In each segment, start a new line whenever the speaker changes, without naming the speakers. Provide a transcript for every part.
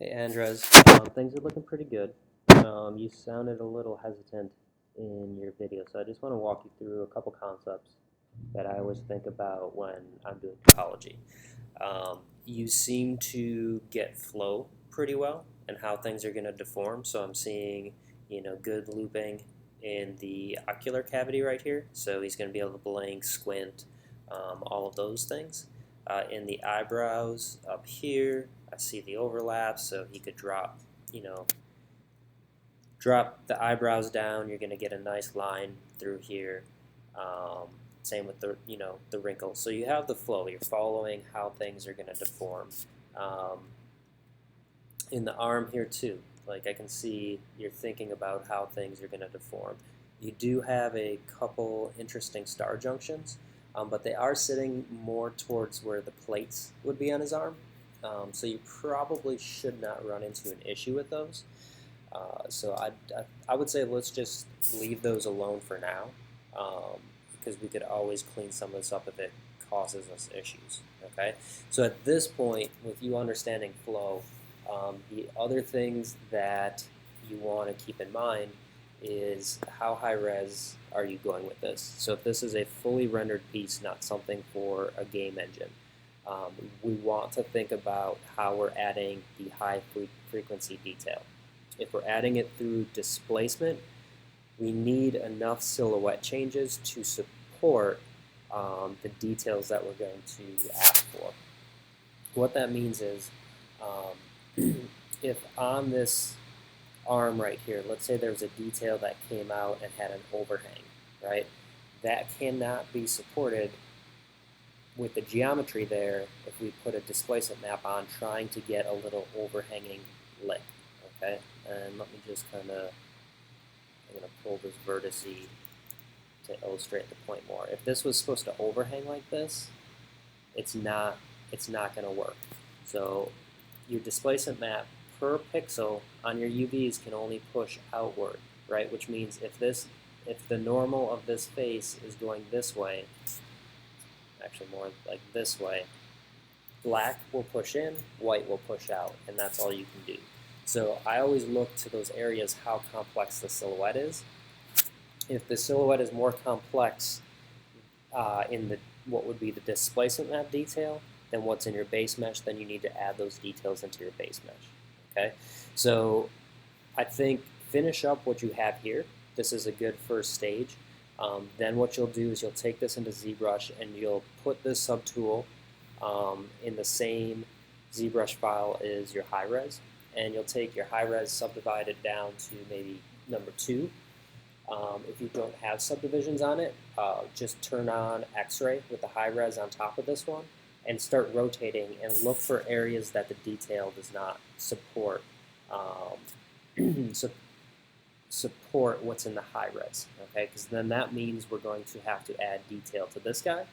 Hey Andres, things are looking pretty good. You sounded a little hesitant in your video, so I just want to walk you through a couple concepts that I always think about when I'm doing topology. You seem to get flow pretty well and how things are going to deform. So I'm seeing, good looping in the ocular cavity right here. So he's going to be able to blink, squint, all of those things. In the eyebrows up here, I see the overlap. So he could you know, drop the eyebrows down. You're going to get a nice line through here. Um, Same with the wrinkles. So you have the flow. You're following how things are going to deform. Um, in the arm here too, like I can see you're thinking about how things are going to deform. You do have a couple interesting star junctions, but they are sitting more towards where the plates would be on his arm. So you probably should not run into an issue with those. So I would say let's just leave those alone for now, because we could always clean some of this up if it causes us issues. Okay, so at this point, with you understanding flow, the other things that you want to keep in mind is how high res are you going with this. So if this is a fully rendered piece, not something for a game engine, we want to think about how we're adding the high frequency detail. If we're adding it through displacement, we need enough silhouette changes to support the details that we're going to ask for. What that means is, if on this arm right here, let's say there's a detail that came out and had an overhang, right? That cannot be supported with the geometry there if we put a displacement map on trying to get a little overhanging lip, okay? And let me just kind of, I'm going to pull this vertice to illustrate the point more. If this was supposed to overhang like this, it's not going to work. So your displacement map per pixel on your UVs can only push outward, right? Which means if the normal of this face is going this way, actually more like this way, black will push in, white will push out, and that's all you can do. So I always look to those areas how complex the silhouette is. If the silhouette is more complex in what would be the displacement map detail than what's in your base mesh, then you need to add those details into your base mesh. Okay, so I think finish up what you have here. This is a good first stage. Then what you'll do is you'll take this into ZBrush and you'll put this subtool in the same ZBrush file as your high res, and you'll take your high res, subdivide it down to maybe number 2. If you don't have subdivisions on it, just turn on X-ray with the high res on top of this one and start rotating and look for areas that the detail does not support support what's in the high res, okay? Because then that means we're going to have to add detail to this guy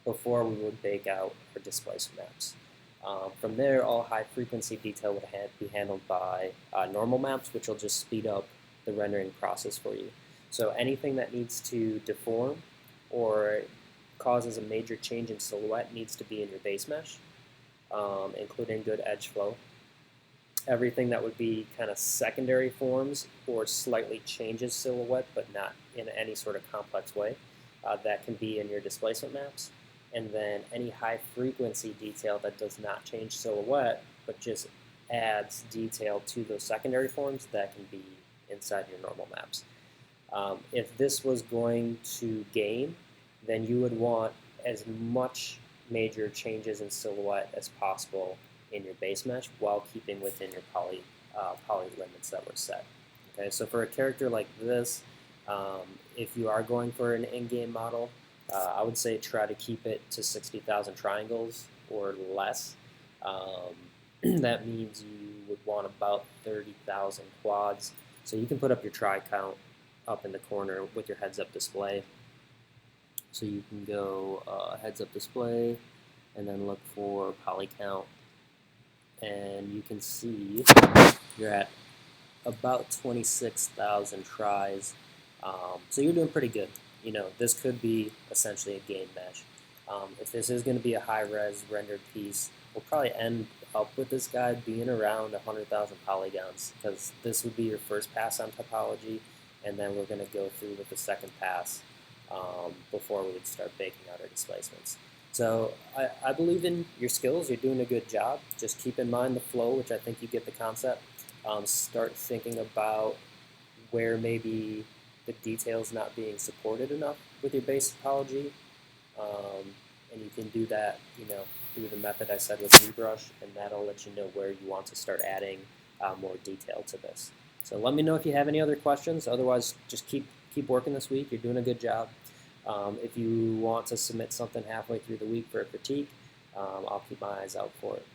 before we would bake out our displacement maps. From there, all high frequency detail would be handled by normal maps, which will just speed up the rendering process for you. So anything that needs to deform or causes a major change in silhouette needs to be in your base mesh, including good edge flow. Everything that would be kind of secondary forms or slightly changes silhouette but not in any sort of complex way, that can be in your displacement maps. And then any high frequency detail that does not change silhouette but just adds detail to those secondary forms, that can be inside your normal maps. If this was going to game, then you would want as much major changes in silhouette as possible in your base mesh while keeping within your poly limits that were set. Okay, so for a character like this, if you are going for an in-game model, I would say try to keep it to 60,000 triangles or less. That means you would want about 30,000 quads. So you can put up your tri count up in the corner with your heads-up display. So you can go heads-up display and then look for poly count, and you can see you're at about 26,000 tries. So you're doing pretty good. This could be essentially a game mesh. If this is going to be a high-res rendered piece, we'll probably end up with this guide being around 100,000 polygons, because this would be your first pass on topology, and then we're going to go through with the second pass before we would start baking out our displacements. So I believe in your skills. You're doing a good job. Just keep in mind the flow, which I think you get the concept. Start thinking about where maybe the detail's not being supported enough with your base topology. And you can do that, through the method I said with ZBrush, and that'll let you know where you want to start adding more detail to this. So let me know if you have any other questions. Otherwise, just keep working this week. You're doing a good job. If you want to submit something halfway through the week for a critique, I'll keep my eyes out for it.